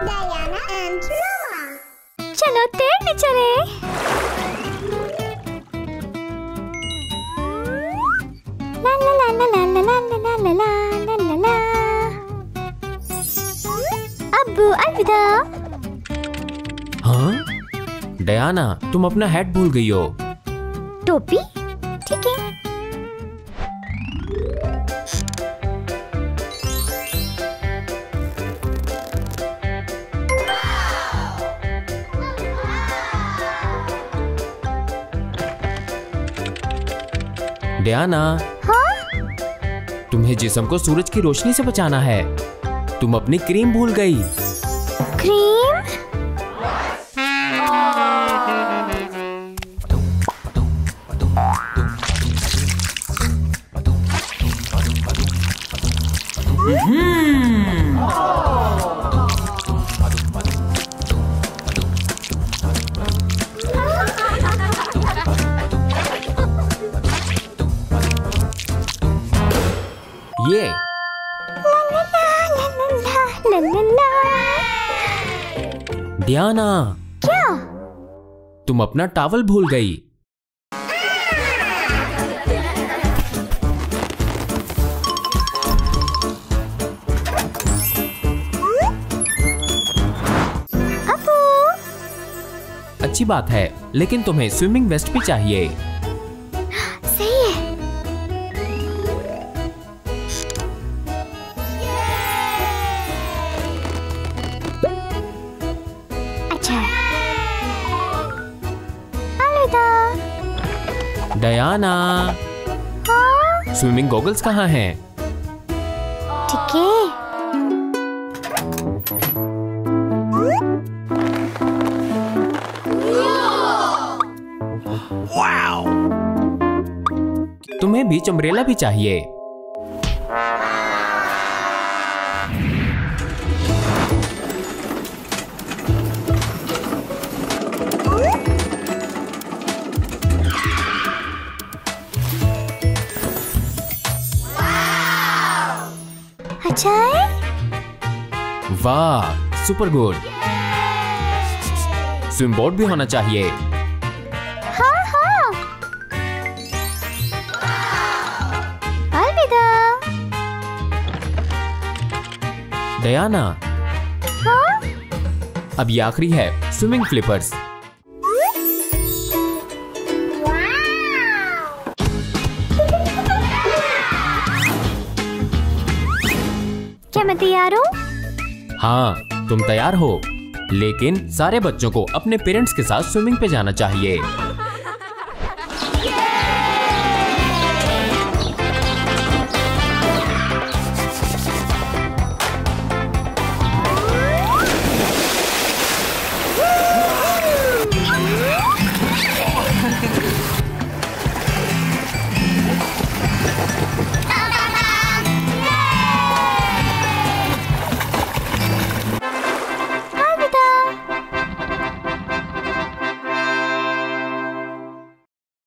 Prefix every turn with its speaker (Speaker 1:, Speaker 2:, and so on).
Speaker 1: Diana and Mama.
Speaker 2: चलो तैरने चले। ला ला ला ला ला ला ला ला ला ला ला। अब्बू अलविदा।
Speaker 3: हाँ? डयाना, तुम अपना हैट भूल गई हो।
Speaker 2: टोपी? ठीक है।
Speaker 3: डयाना,
Speaker 2: हाँ?
Speaker 3: तुम्हें जिस्म को सूरज की रोशनी से बचाना है। तुम अपनी क्रीम भूल गई।
Speaker 2: क्रीम?
Speaker 3: ये डयाना,
Speaker 2: क्या?
Speaker 3: तुम अपना टॉवल भूल गई।
Speaker 2: अब्बू।
Speaker 3: अच्छी बात है, लेकिन तुम्हें स्विमिंग वेस्ट भी चाहिए।
Speaker 2: सही है। अच्छा है। अलविदा।
Speaker 3: डयाना,
Speaker 2: हाँ?
Speaker 3: स्विमिंग गॉगल्स कहाँ हैं?
Speaker 2: ठीक है।
Speaker 3: तुम्हें बीच अम्ब्रेला भी चाहिए।
Speaker 2: अच्छा है।
Speaker 3: वाह, सुपर गुड। स्विम बोर्ड भी होना चाहिए।
Speaker 2: हाँ हाँ। अलविदा।
Speaker 3: डयाना,
Speaker 2: हाँ?
Speaker 3: अब ये आखिरी है, स्विमिंग फ्लिपर्स।
Speaker 2: क्या मैं तैयार हूँ?
Speaker 3: हाँ, तुम तैयार हो, लेकिन सारे बच्चों को अपने पेरेंट्स के साथ स्विमिंग पे जाना चाहिए।